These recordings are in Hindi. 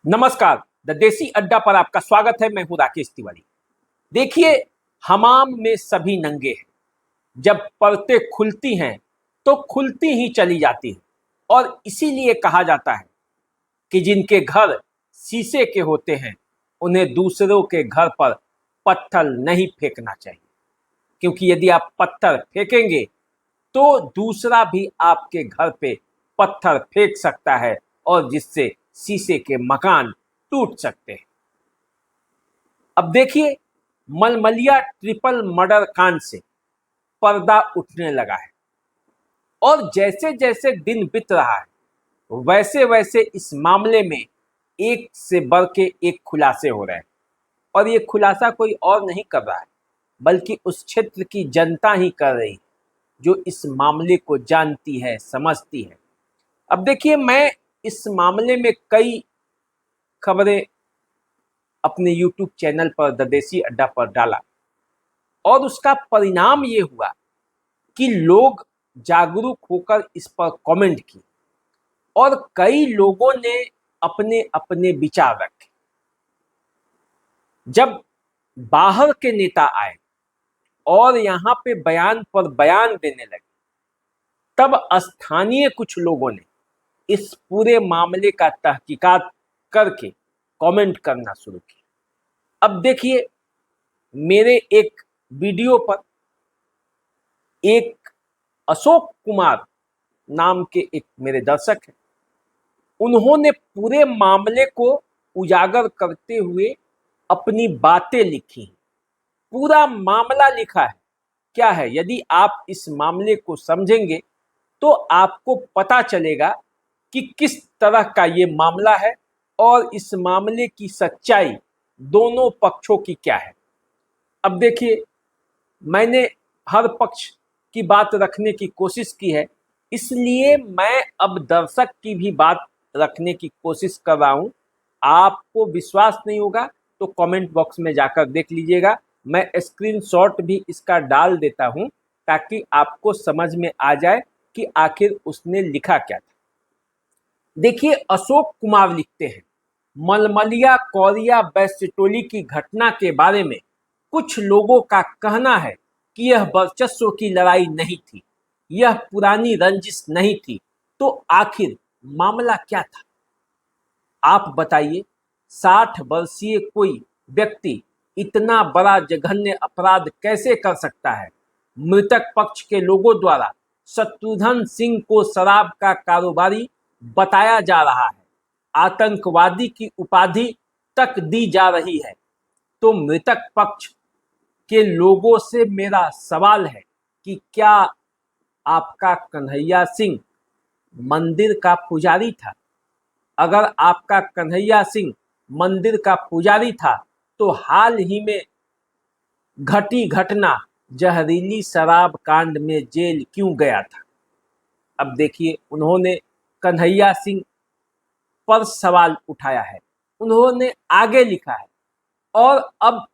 नमस्कार। द देसी अड्डा पर आपका स्वागत है। मैं हूं राकेश तिवारी। देखिए, हमाम में सभी नंगे हैं। जब परतें खुलती हैं तो खुलती ही चली जाती हैं और इसीलिए कहा जाता है कि जिनके घर शीशे के होते हैं उन्हें दूसरों के घर पर पत्थर नहीं फेंकना चाहिए, क्योंकि यदि आप पत्थर फेंकेंगे तो दूसरा भी आपके घर पे पत्थर फेंक सकता है और जिससे शीशे के मकान टूट सकते हैं। अब देखिए, मलमलिया ट्रिपल मर्डर कांड से पर्दा उठने लगा है और जैसे जैसे दिन बीत रहा है वैसे वैसे इस मामले में एक से बढ़ के एक खुलासे हो रहे हैं। और ये खुलासा कोई और नहीं कर रहा है बल्कि उस क्षेत्र की जनता ही कर रही है जो इस मामले को जानती है, समझती है। अब देखिए, मैं इस मामले में कई खबरें अपने YouTube चैनल पर द देसी अड्डा पर डाला और उसका परिणाम ये हुआ कि लोग जागरूक होकर इस पर कमेंट किए और कई लोगों ने अपने अपने विचार रखे। जब बाहर के नेता आए और यहाँ पे बयान पर बयान देने लगे, तब स्थानीय कुछ लोगों ने इस पूरे मामले का तहकीकात करके कमेंट करना शुरू किया। अब देखिए, मेरे एक वीडियो पर एक अशोक कुमार नाम के एक मेरे दर्शक हैं, उन्होंने पूरे मामले को उजागर करते हुए अपनी बातें लिखी। पूरा मामला लिखा है। क्या है, यदि आप इस मामले को समझेंगे तो आपको पता चलेगा कि किस तरह का ये मामला है और इस मामले की सच्चाई दोनों पक्षों की क्या है। अब देखिए, मैंने हर पक्ष की बात रखने की कोशिश की है, इसलिए मैं अब दर्शक की भी बात रखने की कोशिश कर रहा हूं। आपको विश्वास नहीं होगा तो कमेंट बॉक्स में जाकर देख लीजिएगा। मैं स्क्रीनशॉट भी इसका डाल देता हूं ताकि आपको समझ में आ जाए कि आखिर उसने लिखा क्या था। देखिए, अशोक कुमार लिखते हैं, मलमलिया कौरिया बैस्टोली की घटना के बारे में कुछ लोगों का कहना है कि यह वर्चस्व की लड़ाई नहीं थी, यह पुरानी रंजिश नहीं थी। तो आखिर मामला क्या था, आप बताइए। 60 वर्षीय कोई व्यक्ति इतना बड़ा जघन्य अपराध कैसे कर सकता है? मृतक पक्ष के लोगों द्वारा शत्रुघ्न सिंह को शराब का कारोबारी बताया जा रहा है, आतंकवादी की उपाधि तक दी जा रही है। तो मृतक पक्ष के लोगों से मेरा सवाल है कि क्या आपका कन्हैया सिंह मंदिर का पुजारी था? अगर आपका कन्हैया सिंह मंदिर का पुजारी था तो हाल ही में घटी घटना जहरीली शराब कांड में जेल क्यों गया था? अब देखिए, उन्होंने कन्हैया सिंह पर सवाल उठाया है, उन्होंने आगे लिखा है। और अब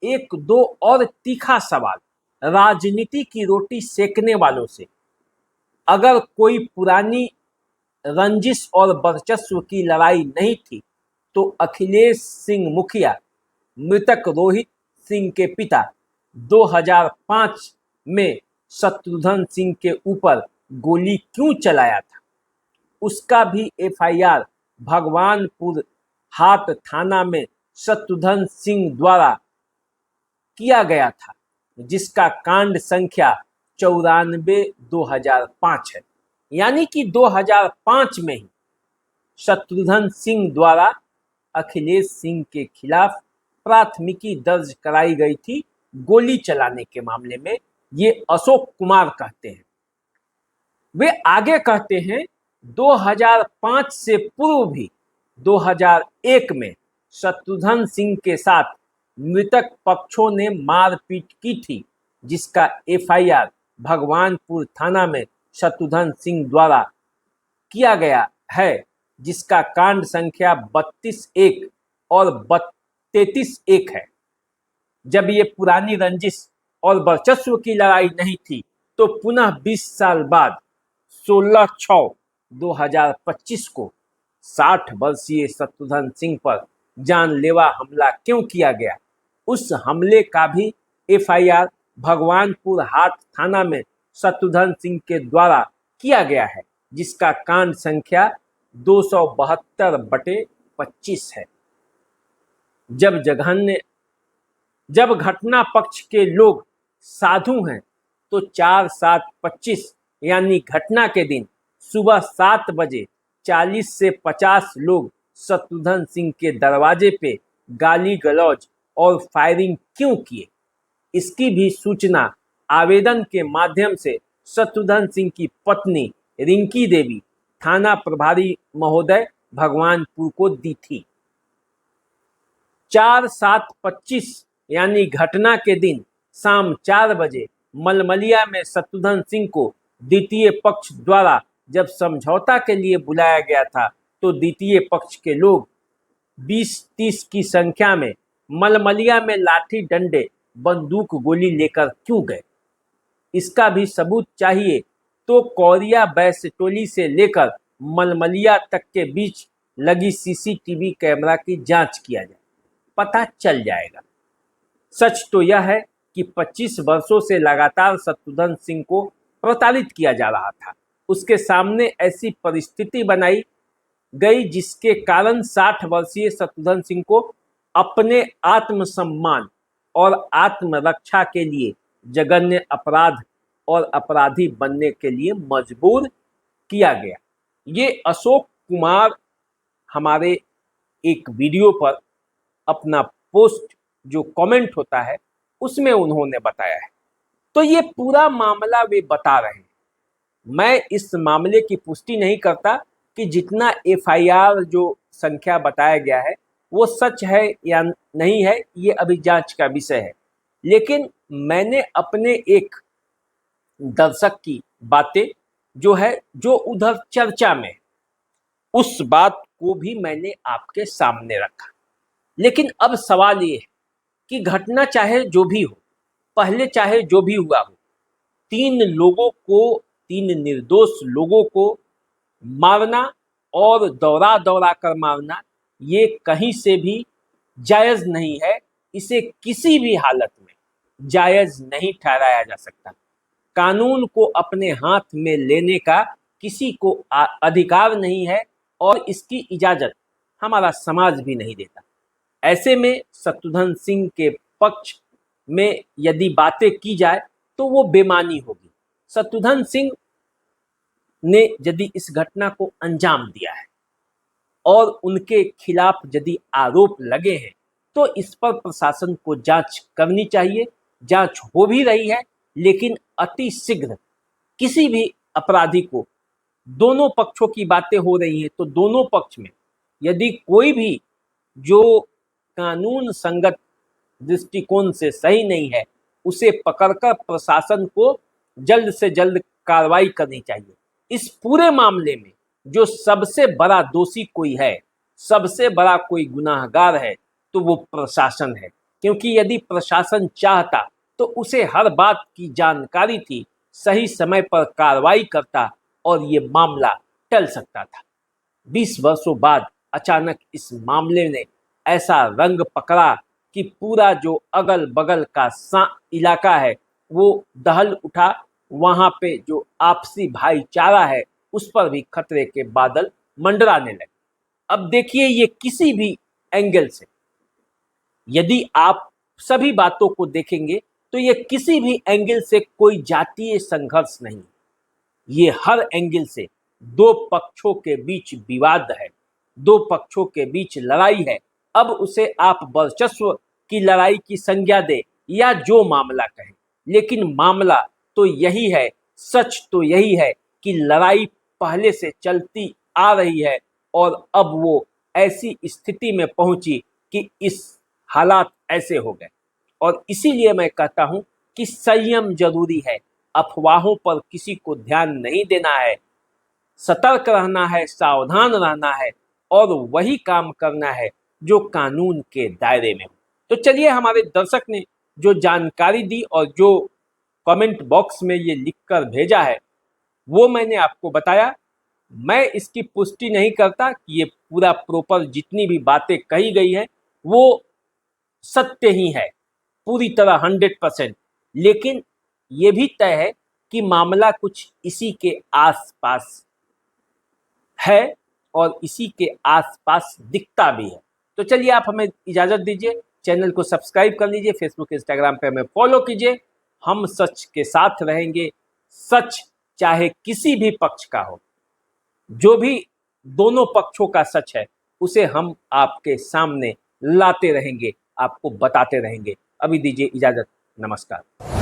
एक दो और तीखा सवाल राजनीति की रोटी सेकने वालों से। अगर कोई पुरानी रंजिश और वर्चस्व की लड़ाई नहीं थी तो अखिलेश सिंह मुखिया, मृतक रोहित सिंह के पिता, 2005 में शत्रुघ्न सिंह के ऊपर गोली क्यों चलाया था? उसका भी एफआईआर भगवानपुर हाट थाना में शत्रुघ्न सिंह द्वारा किया गया था, जिसका कांड संख्या 94/2005 है। यानी कि 2005 में ही शत्रुघ्न सिंह द्वारा अखिलेश सिंह के खिलाफ प्राथमिकी दर्ज कराई गई थी गोली चलाने के मामले में। ये अशोक कुमार कहते हैं। वे आगे कहते हैं, 2005 से पूर्व भी 2001 में शत्रुघ्न सिंह के साथ मृतक पक्षों ने मारपीट की थी, जिसका एफआईआर भगवानपुर थाना में शत्रुघ्न सिंह द्वारा किया गया है, जिसका कांड संख्या 32-1 और 33-1 है। जब ये पुरानी रंजिश और वर्चस्व की लड़ाई नहीं थी तो पुनः 20 साल बाद 16/6/2025 को 60 वर्षीय शत्रुघ्न सिंह पर जानलेवा हमला क्यों किया गया, उस हमले का भी एफआईआर भगवानपुर हाट थाना में शत्रुघ्न सिंह के द्वारा किया गया है, जिसका कांड संख्या 272/25 है। जब घटना पक्ष के लोग साधु हैं तो 4/7/25 यानी घटना के दिन सुबह 7 बजे 40 से 50 लोग शत्रुघ्न सिंह के दरवाजे पे गाली गलौज और फायरिंग क्यों किए, इसकी भी सूचना आवेदन के माध्यम से शत्रुघ्न सिंह की पत्नी रिंकी देवी थाना प्रभारी महोदय भगवानपुर को दी थी। 4/7/25 यानी घटना के दिन शाम 4 बजे मलमलिया में शत्रुघ्न सिंह को द्वितीय पक्ष द्वारा जब समझौता के लिए बुलाया गया था तो द्वितीय पक्ष के लोग 20-30 की संख्या में मलमलिया में लाठी डंडे बंदूक गोली लेकर क्यों गए, इसका भी सबूत चाहिए तो कौरिया बैसटोली से लेकर मलमलिया तक के बीच लगी सीसीटीवी कैमरा की जांच किया जाए, पता चल जाएगा। सच तो यह है कि 25 वर्षों से लगातार शत्रुघ्न सिंह को प्रताड़ित किया जा रहा था। उसके सामने ऐसी परिस्थिति बनाई गई जिसके कारण 60 वर्षीय शत्रुघ्न सिंह को अपने आत्मसम्मान और आत्मरक्षा के लिए जघन्य अपराध और अपराधी बनने के लिए मजबूर किया गया। ये अशोक कुमार हमारे एक वीडियो पर अपना पोस्ट जो कमेंट होता है उसमें उन्होंने बताया है। तो ये पूरा मामला वे बता रहे हैं। मैं इस मामले की पुष्टि नहीं करता कि जितना एफआईआर जो संख्या बताया गया है वो सच है या नहीं है, ये अभी जांच का विषय है। लेकिन मैंने अपने एक दर्शक की बातें जो उधर चर्चा में, उस बात को भी मैंने आपके सामने रखा। लेकिन अब सवाल ये है कि घटना चाहे जो भी हो, पहले चाहे जो भी हुआ हो, 3 निर्दोष लोगों को मारना और दौड़ा दौड़ा कर मारना ये कहीं से भी जायज़ नहीं है। इसे किसी भी हालत में जायज़ नहीं ठहराया जा सकता। कानून को अपने हाथ में लेने का किसी को अधिकार नहीं है और इसकी इजाज़त हमारा समाज भी नहीं देता। ऐसे में शत्रुघ्न सिंह के पक्ष में यदि बातें की जाए तो वो बेमानी होगी। शत्रुघ्न सिंह ने यदि इस घटना को अंजाम दिया है और उनके खिलाफ यदि आरोप लगे हैं तो इस पर प्रशासन को जांच करनी चाहिए। जांच हो भी रही है, लेकिन अति शीघ्र किसी भी अपराधी को, दोनों पक्षों की बातें हो रही हैं तो दोनों पक्ष में यदि कोई भी जो कानून संगत दृष्टिकोण से सही नहीं है उसे पकड़कर प्रशासन को जल्द से जल्द कार्रवाई करनी चाहिए। इस पूरे मामले में जो सबसे बड़ा दोषी कोई है, सबसे बड़ा कोई गुनाहगार है तो वो प्रशासन है। क्योंकि यदि प्रशासन चाहता तो उसे हर बात की जानकारी थी, सही समय पर कार्रवाई करता और ये मामला टल सकता था। 20 वर्षों बाद अचानक इस मामले ने ऐसा रंग पकड़ा कि पूरा जो अगल बगल का इलाका है वो दहल उठा। वहाँ पे जो आपसी भाईचारा है उस पर भी खतरे के बादल मंडराने लगे। अब देखिए, ये किसी भी एंगल से यदि आप सभी बातों को देखेंगे तो ये किसी भी एंगल से कोई जातीय संघर्ष नहीं, ये हर एंगल से दो पक्षों के बीच विवाद है, दो पक्षों के बीच लड़ाई है। अब उसे आप वर्चस्व की लड़ाई की संज्ञा दे या जो मामला कहें, लेकिन मामला तो यही है, सच तो यही है कि लड़ाई पहले से चलती आ रही है और अब वो ऐसी स्थिति में पहुंची कि इस हालात ऐसे हो गए। और इसीलिए मैं कहता हूं कि संयम जरूरी है, अफवाहों पर किसी को ध्यान नहीं देना है, सतर्क रहना है, सावधान रहना है और वही काम करना है जो कानून के दायरे में हो। तो चलिए, हमारे दर्शक ने जो जानकारी दी और जो कमेंट बॉक्स में ये लिखकर भेजा है वो मैंने आपको बताया। मैं इसकी पुष्टि नहीं करता कि ये पूरा प्रॉपर जितनी भी बातें कही गई हैं वो सत्य ही है पूरी तरह 100%। लेकिन ये भी तय है कि मामला कुछ इसी के आसपास है और इसी के आसपास दिखता भी है। तो चलिए आप हमें इजाजत दीजिए, चैनल को सब्सक्राइब कर लीजिए, फेसबुक इंस्टाग्राम पे हमें फॉलो कीजिए। हम सच के साथ रहेंगे, सच चाहे किसी भी पक्ष का हो, जो भी दोनों पक्षों का सच है उसे हम आपके सामने लाते रहेंगे, आपको बताते रहेंगे। अभी दीजिए इजाजत, नमस्कार।